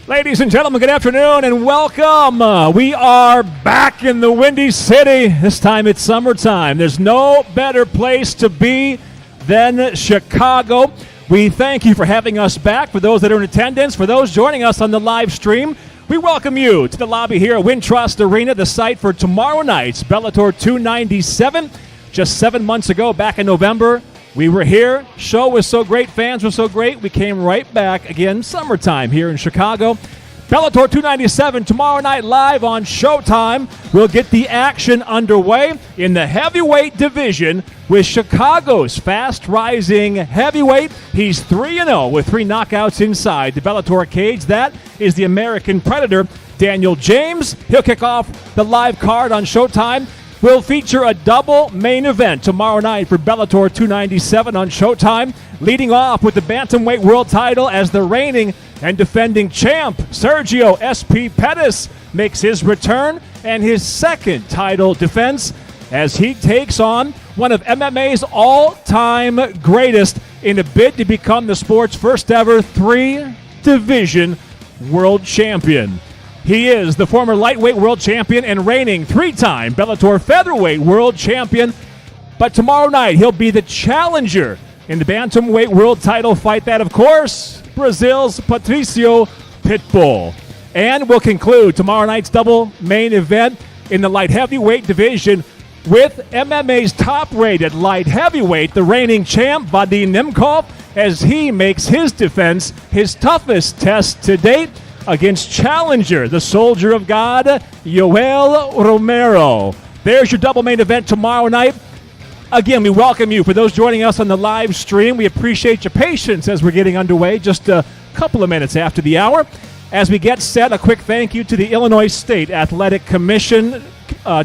Ladies and gentlemen, good afternoon and welcome. We are back in the Windy City. This time it's summertime. There's no better place to be than Chicago. We thank you for having us back. For those that are in attendance, for those joining us on the live stream, we welcome you to the lobby here at Wintrust Arena, the site for tomorrow night's Bellator 297. Just 7 months ago, back in November, we were here. Show was so great. Fans were so great. We came right back again, summertime here in Chicago. Bellator 297 tomorrow night live on Showtime. We'll get the action underway in the heavyweight division with Chicago's fast-rising heavyweight. He's 3-0 with 3 knockouts inside the Bellator cage. That is the American Predator, Daniel James. He'll kick off the live card on Showtime. We'll feature a double main event tomorrow night for Bellator 297 on Showtime, leading off with the Bantamweight World title as the reigning and defending champ, Sergio S.P. Pettis, makes his return and his second title defense as he takes on one of MMA's all-time greatest in a bid to become the sport's first ever 3-division world champion. He is the former lightweight world champion and reigning 3-time Bellator featherweight world champion. But tomorrow night, he'll be the challenger in the bantamweight world title fight that, of course, Brazil's Patricio Pitbull. And we'll conclude tomorrow night's double main event in the light heavyweight division with MMA's top-rated light heavyweight, the reigning champ, Vadim Nemkov, as he makes his defense his toughest test to date against challenger, the Soldier of God, Yoel Romero. There's your double main event tomorrow night. Again, we welcome you. For those joining us on the live stream, we appreciate your patience as we're getting underway just a couple of minutes after the hour. As we get set, a quick thank you to the Illinois State Athletic Commission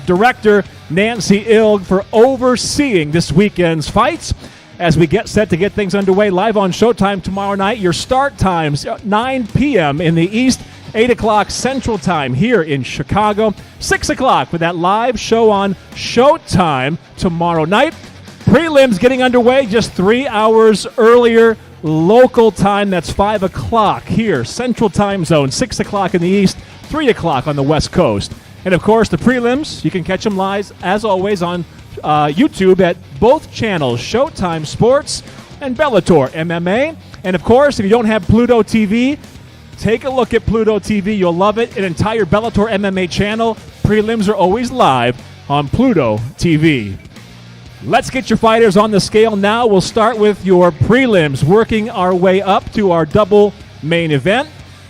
Director Nancy Ilg for overseeing this weekend's fights. As we get set to get things underway live on Showtime tomorrow night, your start times 9 p.m. in the East, 8 o'clock Central Time here in Chicago, 6 o'clock for that live show on Showtime tomorrow night. Prelims getting underway just 3 hours earlier local time. That's 5 o'clock here, Central Time Zone, 6 o'clock in the East, 3 o'clock on the West Coast. And, of course, the prelims, you can catch them live, as always, on YouTube at both channels, Showtime Sports and Bellator MMA. And, of course, if you don't have Pluto TV, take a look at Pluto TV. You'll love it. An entire Bellator MMA channel. Prelims are always live on Pluto TV. Let's get your fighters on the scale now. We'll start with your prelims, working our way up to our double main event.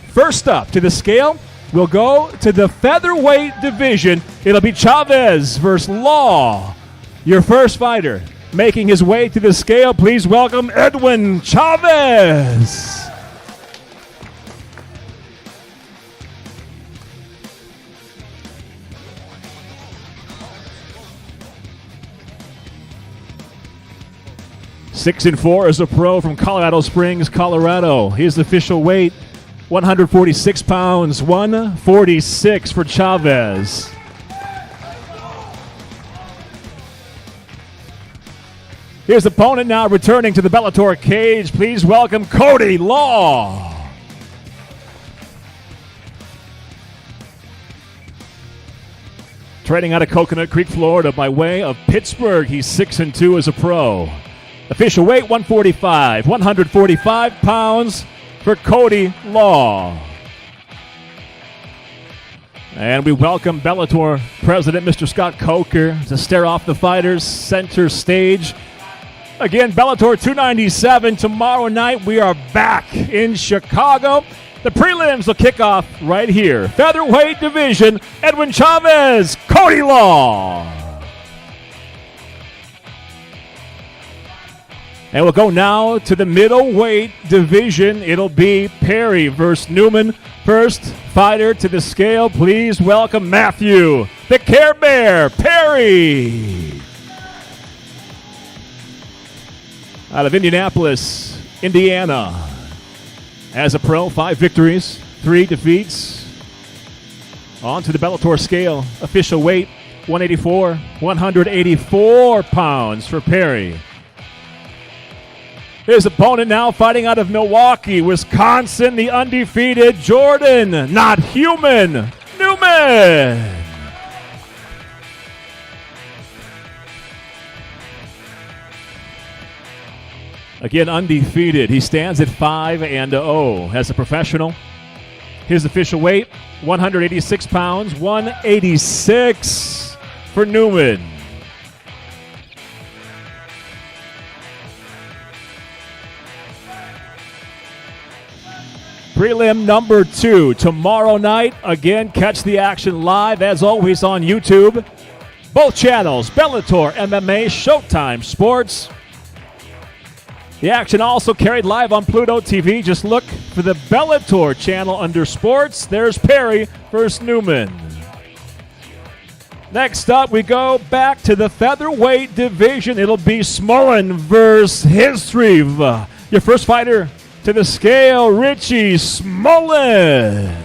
First up to the scale, we'll go to the featherweight division. It'll be Chavez versus Law. Your first fighter making his way to the scale, please welcome Edwin Chavez. Six and 4 as a pro from Colorado Springs, Colorado. His official weight, 146 pounds, 146 for Chavez. His opponent now returning to the Bellator cage. Please welcome Cody Law. Training out of Coconut Creek, Florida by way of Pittsburgh. He's 6 and 2 as a pro. Official weight 145 pounds for Cody Law. And we welcome Bellator President Mr. Scott Coker to stare off the fighters center stage. Again, Bellator 297 tomorrow night. We are back in Chicago. The prelims will kick off right here. Featherweight division, Edwin Chavez, Cody Law. And we'll go now to the middleweight division. It'll be Perry versus Newman. First fighter to the scale, please welcome Matthew, the Care Bear, Perry. Out of Indianapolis, Indiana. As a pro, 5 victories, 3 defeats. On to the Bellator scale. Official weight, 184 pounds for Perry. His opponent now fighting out of Milwaukee, Wisconsin, the undefeated Jordan, not human, Newman. Again, undefeated. He stands at 5-0 as a professional. His official weight, 186 pounds, 186 for Newman. Prelim number 2, tomorrow night. Again, catch the action live, as always, on YouTube. Both channels, Bellator MMA, Showtime Sports. The action also carried live on Pluto TV. Just look for the Bellator channel under Sports. There's Perry versus Newman. Next up, we go back to the featherweight division. It'll be Smolin versus Hisrev. Your first fighter to the scale, Richie Smolin.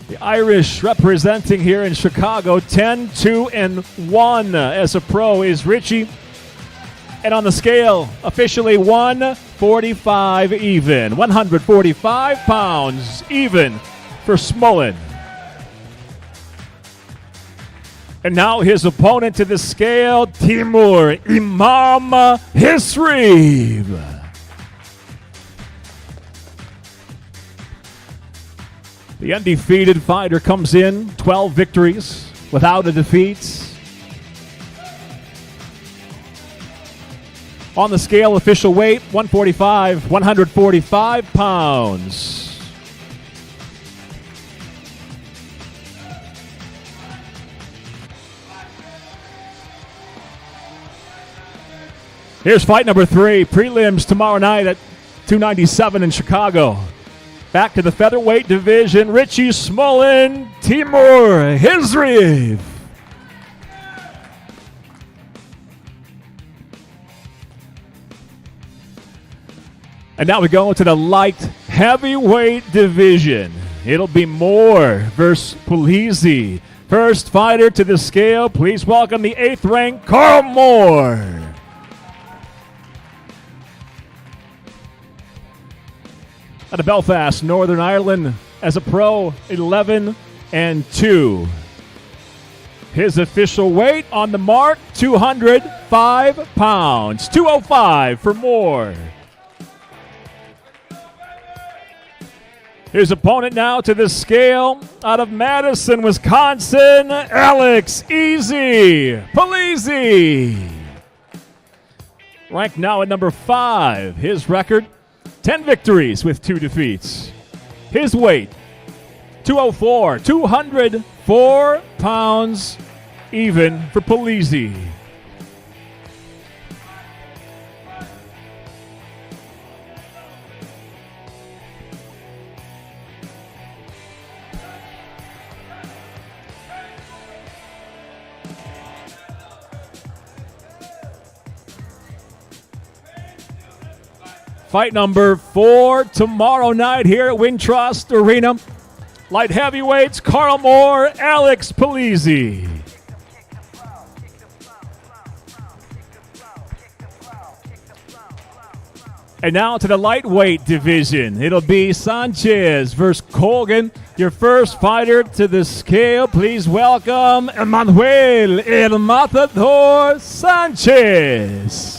The Irish representing here in Chicago, 10-2-1 as a pro is Richie. And on the scale, officially 145 even. 145 pounds even for Smolin. And now his opponent to the scale, Timur Imam Hisrev. The undefeated fighter comes in, 12 victories without a defeat. On the scale, official weight, 145 pounds. Here's fight number 3, prelims tomorrow night at 297 in Chicago. Back to the featherweight division, Richie Smolin, Timur Hisrev. And now we go into the light heavyweight division. It'll be Moore versus Puglisi. First fighter to the scale, please welcome the 8th ranked Carl Moore. Out of Belfast, Northern Ireland, as a pro, 11-2. His official weight on the mark, 205 pounds. 205 for Moore. His opponent now to the scale, out of Madison, Wisconsin, Alex Easy Puglisi. Ranked now at number 5. His record, 10 victories with 2 defeats. His weight, 204, 204 pounds even for Puglisi. Fight number 4 tomorrow night here at Wintrust Arena. Light heavyweights, Carl Moore, Alex Puglisi. And now to the lightweight division. It'll be Sanchez versus Colgan. Your first fighter to the scale, please welcome Emmanuel El Matador Sanchez.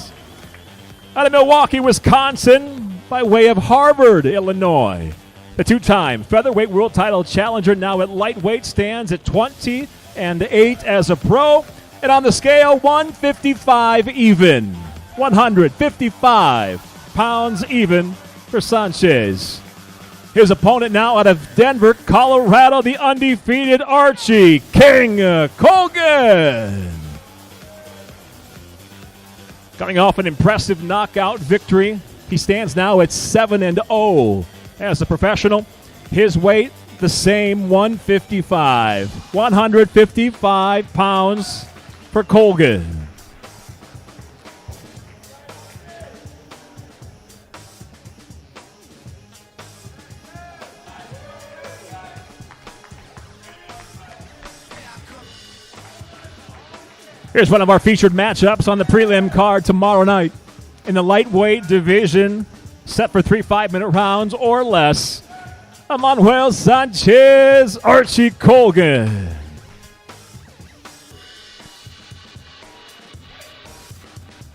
Out of Milwaukee, Wisconsin, by way of Harvard, Illinois. The 2-time featherweight world title challenger now at lightweight stands at 20-8 as a pro. And on the scale, 155 even. 155 pounds even for Sanchez. His opponent now out of Denver, Colorado, the undefeated Archie King Colgan. Coming off an impressive knockout victory, he stands now at 7-0 as a professional. His weight, the same, 155. 155 pounds for Colgan. Here's one of our featured matchups on the prelim card tomorrow night. In the lightweight division, set for 3 5-minute rounds or less, Manuel Sanchez, Archie Colgan.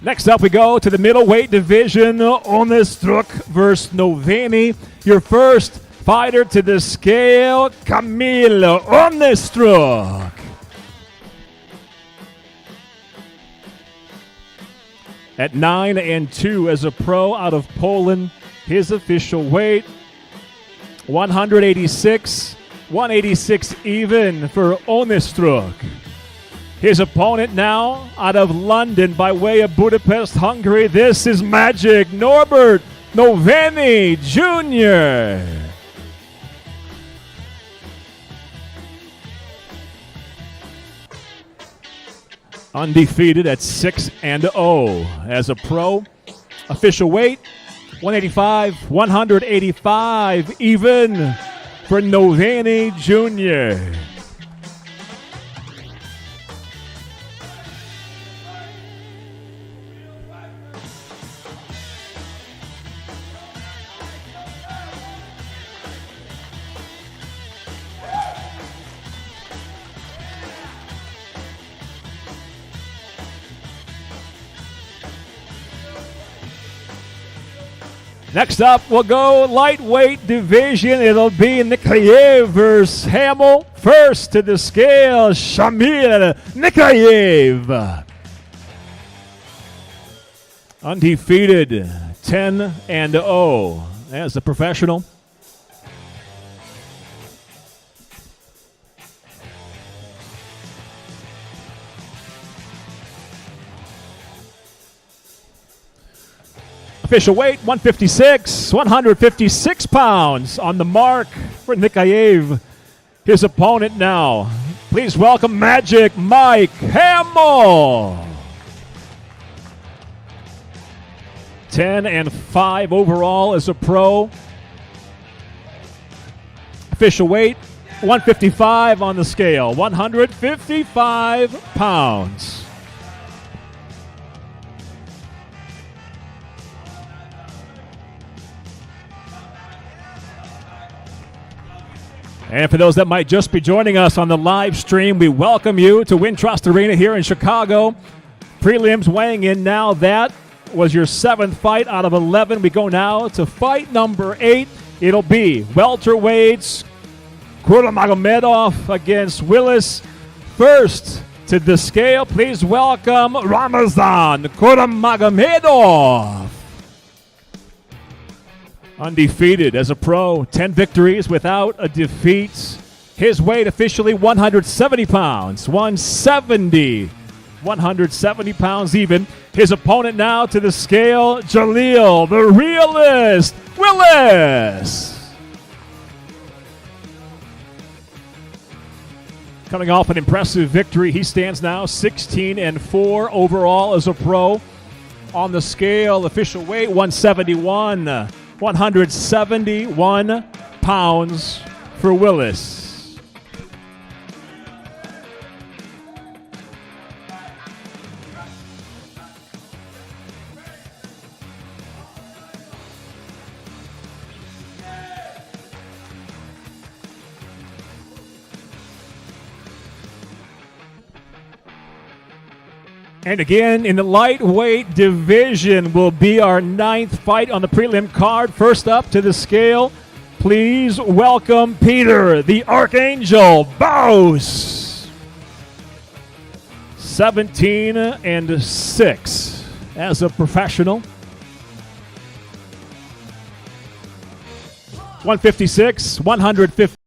Next up, we go to the middleweight division, Onestruk versus Noveni. Your first fighter to the scale, Kamil Onestruk. At 9-2 as a pro out of Poland, his official weight, 186, 186 even for Onestruk. His opponent now out of London by way of Budapest, Hungary. This is Magic Norbert Noveni Jr. Undefeated at 6-0 as a pro. Official weight, 185, 185 even for Noveni Jr. Next up, we'll go lightweight division. It'll be Nikolaev versus Hamill. First to the scale, Shamil Nikolaev. Undefeated, 10-0 as a professional. Official weight, 156, 156 pounds on the mark for Nikolaev. His opponent now. Please welcome Magic Mike Hamill. 10-5 overall as a pro. Official weight, 155 on the scale, 155 pounds. And for those that might just be joining us on the live stream, we welcome you to Wintrust Arena here in Chicago. Prelims weighing in now. That was your 7th fight out of 11. We go now to fight number 8. It'll be welterweights, Kuramagomedov against Willis. First to the scale, please welcome Ramazan Kuramagomedov. Undefeated as a pro, 10 victories without a defeat. His weight officially 170 pounds, 170 pounds even. His opponent now to the scale, Jaleel, the realist, Willis. Coming off an impressive victory, he stands now 16-4 overall as a pro. On the scale, official weight 171 pounds for Willis. And again, in the lightweight division will be our 9th fight on the prelim card. First up to the scale, please welcome Peter, the Archangel Baus. 17-6 as a professional. 156, 150.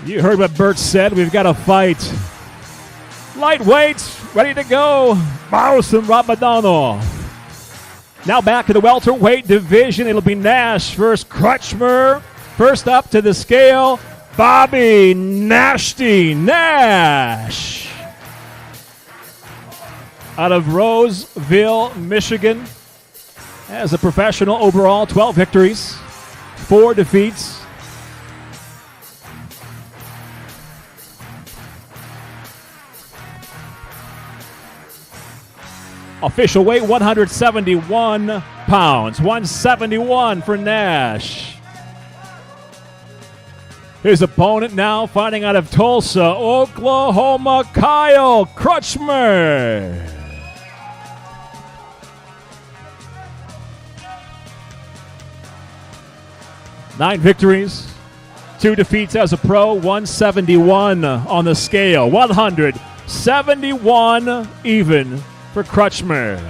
You heard what Bert said. We've got a fight. Lightweights, ready to go. Maus and Ramadano. Now back to the welterweight division. It'll be Nash versus Crutchmer. First up to the scale, Bobby Nasty Nash. Out of Roseville, Michigan. As a professional overall, 12 victories, 4 defeats. Official weight, 171 pounds. 171 for Nash. His opponent now fighting out of Tulsa, Oklahoma, Kyle Crutchmer. Nine victories, 2 defeats as a pro, 171 on the scale. 171 even for Crutchmer.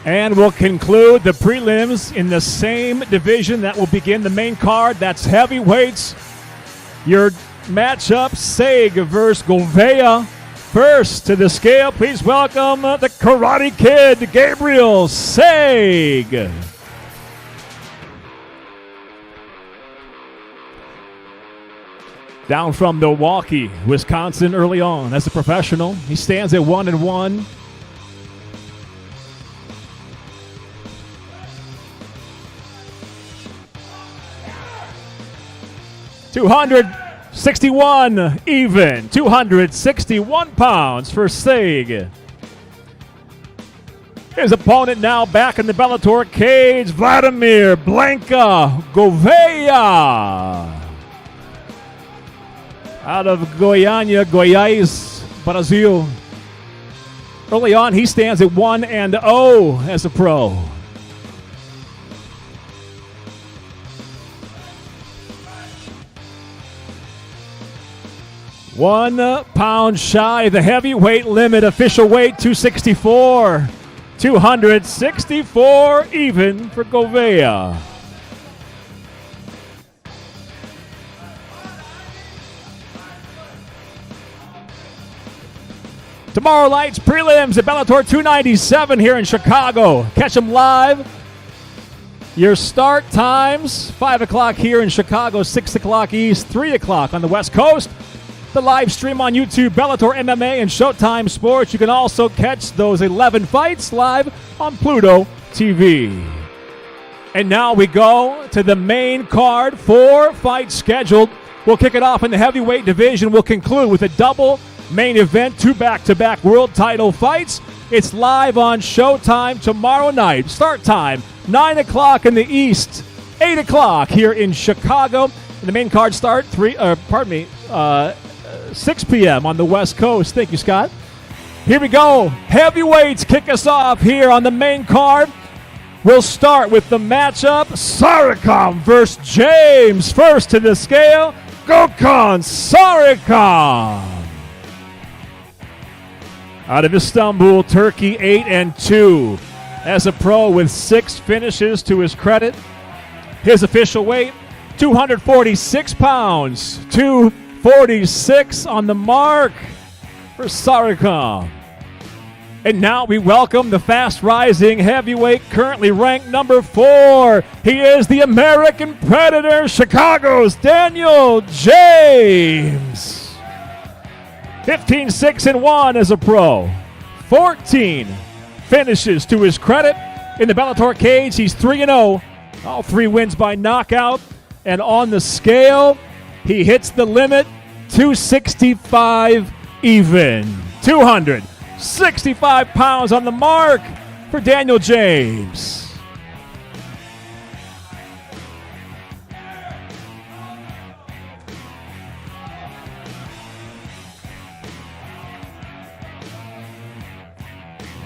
And we'll conclude the prelims in the same division that will begin the main card. That's heavyweights. Your matchup, Saig versus Gouveia. First to the scale, please welcome the Karate Kid, Gabriel Saig. Down from Milwaukee, Wisconsin early on as a professional. He stands at 1-1. $261 even. 261 pounds for Saig. His opponent now back in the Bellator cage, Vladimir Blanca Gouveia. Out of Goiânia, Goiás, Brazil. Early on, he stands at 1-0 as a pro. One pound shy of the heavyweight limit. Official weight, 264. 264 even for Gouveia. Tomorrow night's prelims at Bellator 297 here in Chicago. Catch them live. Your start times, 5 o'clock here in Chicago, 6 o'clock East, 3 o'clock on the West Coast. The live stream on YouTube, Bellator MMA and Showtime Sports. You can also catch those 11 fights live on Pluto TV. And now we go to the main card. 4 fights scheduled. We'll kick it off in the heavyweight division. We'll conclude with a double main event, 2 back-to-back world title fights. It's live on Showtime tomorrow night. Start time, 9 o'clock in the East, 8 o'clock here in Chicago. And the main card start 6 p.m. on the West Coast. Thank you, Scott. Here we go. Heavyweights kick us off here on the main card. We'll start with the matchup, Sarikam versus James. First to the scale, Gökhan Sarikam. Out of Istanbul, Turkey, 8-2. As a pro with 6 finishes to his credit. His official weight, 246 pounds. 246 on the mark for Sarikam. And now we welcome the fast-rising heavyweight, currently ranked number 4. He is the American Predator, Chicago's Daniel James. 15-6-1 as a pro. 14 finishes to his credit. In the Bellator cage, he's 3-0. All 3 wins by knockout. And on the scale, he hits the limit, 265 even. 265 pounds on the mark for Daniel James.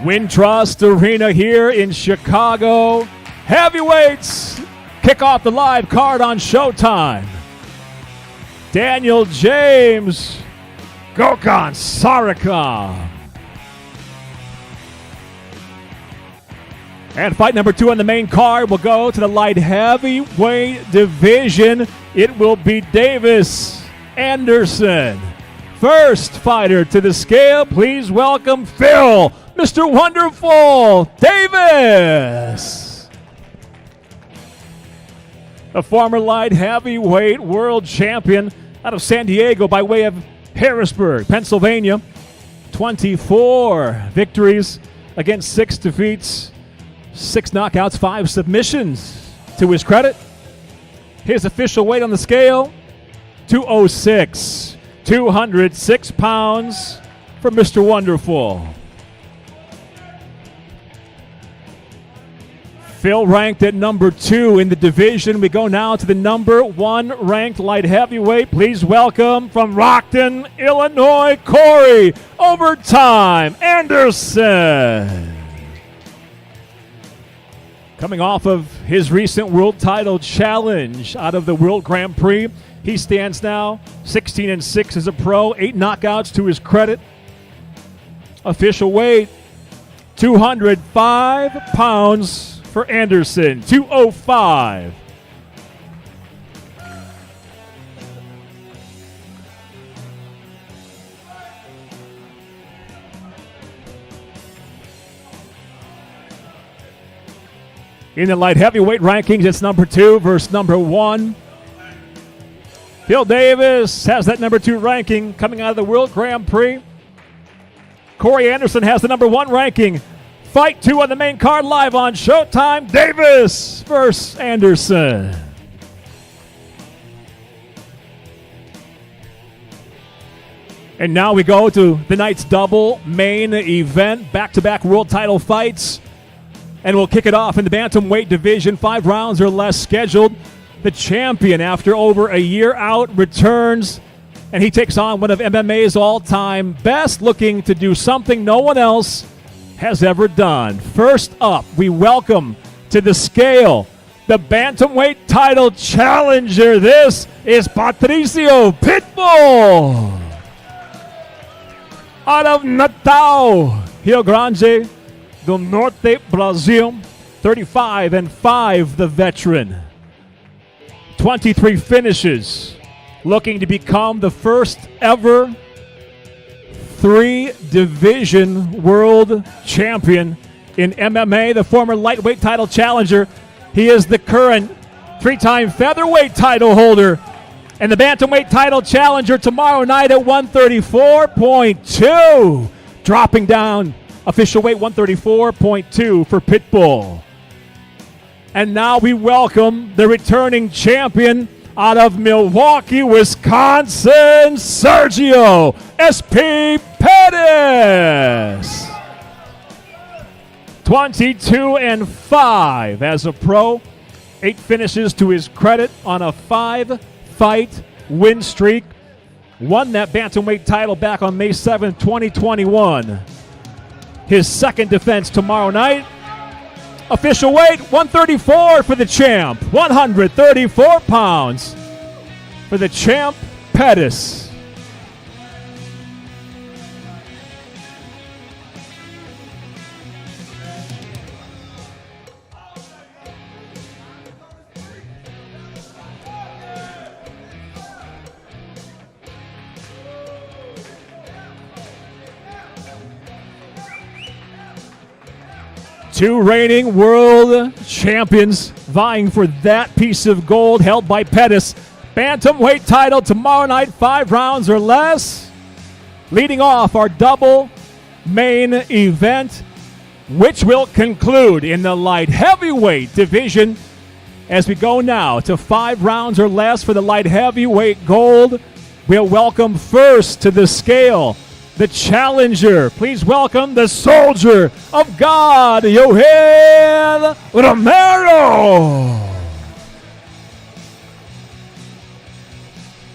Wintrust Arena here in Chicago. Heavyweights kick off the live card on Showtime. Daniel James, Gokhan Sarikov. And fight number 2 on the main card will go to the light heavyweight division. It will be Davis Anderson. First fighter to the scale, please welcome Phil, Mr. Wonderful Davis. The former light heavyweight world champion out of San Diego by way of Harrisburg, Pennsylvania. 24 victories against 6 defeats, 6 knockouts, 5 submissions to his credit. His official weight on the scale, 206. 206 pounds for Mr. Wonderful. Phil ranked at number 2 in the division. We go now to the number 1 ranked light heavyweight. Please welcome from Rockton, Illinois, Corey Overtime Anderson. Coming off of his recent world title challenge out of the World Grand Prix, he stands now 16-6 as a pro, 8 knockouts to his credit. Official weight, 205 pounds for Anderson, 205. In the light heavyweight rankings, it's number 2 versus number 1. Phil Davis has that number 2 ranking coming out of the World Grand Prix. Corey Anderson has the number 1 ranking. Fight 2 on the main card live on Showtime. Davis versus Anderson. And now we go to the night's double main event. Back-to-back world title fights. And we'll kick it off in the bantamweight division. 5 rounds or less scheduled. The champion, after over a year out, returns, and he takes on one of MMA's all-time best, looking to do something no one else has ever done. First up, we welcome to the scale the bantamweight title challenger. This is Patricio Pitbull out of Natal, Rio Grande do Norte, Brazil. 35-5, the veteran. 23 finishes, looking to become the first ever 3-division world champion in MMA. The former lightweight title challenger, he is the current 3-time featherweight title holder and the bantamweight title challenger tomorrow night at 134.2. Dropping down official weight 134.2 for Pitbull. And now we welcome the returning champion out of Milwaukee, Wisconsin, Sergio S.P. Pettis. 22-5 as a pro. 8 finishes to his credit on a 5-fight win streak. Won that bantamweight title back on May 7th, 2021. His second defense tomorrow night. Official weight, 134 for the champ. 134 pounds for the champ, Pettis. Two reigning world champions vying for that piece of gold held by Pettis. Bantamweight title tomorrow night, 5 rounds or less. Leading off our double main event, which will conclude in the light heavyweight division as we go now to 5 rounds or less for the light heavyweight gold. We'll welcome first to the scale the challenger. Please welcome the soldier of God, Yoel Romero.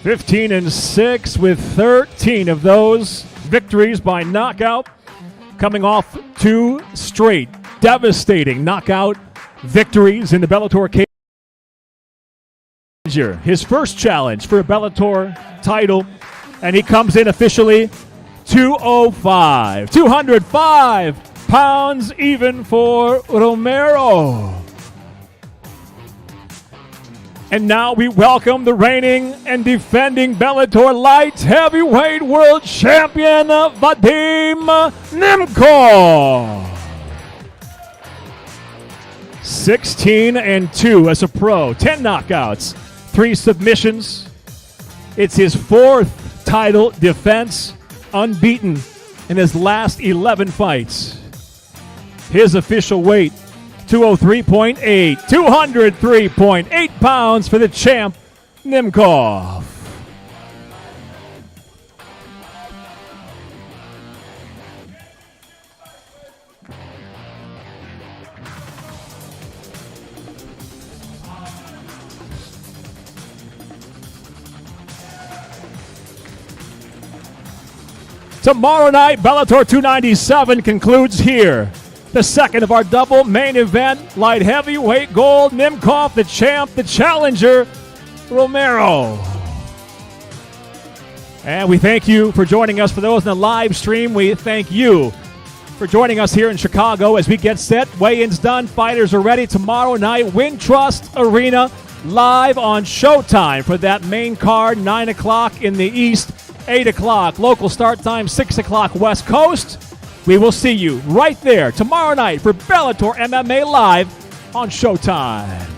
15-6 with 13 of those victories by knockout. Coming off 2 straight devastating knockout victories in the Bellator cage. His first challenge for a Bellator title, and he comes in officially 205. 205 pounds even for Romero. And now we welcome the reigning and defending Bellator light heavyweight world champion, Vadim Nemkov. 16-2 as a pro, 10 knockouts, 3 submissions. It's his 4th title defense, unbeaten in his last 11 fights. His official weight, 203.8, 203.8 pounds for the champ, Nemkov. Tomorrow night, Bellator 297 concludes here. The second of our double main event, light heavyweight gold, Nemkov, the champ, the challenger, Romero. And we thank you for joining us. For those in the live stream, we thank you for joining us here in Chicago as we get set. Weigh-ins done, fighters are ready. Tomorrow night, Wintrust Arena, live on Showtime for that main card, 9 o'clock in the East, 8 o'clock local start time, 6 o'clock West Coast. We will see you right there tomorrow night for Bellator MMA Live on Showtime.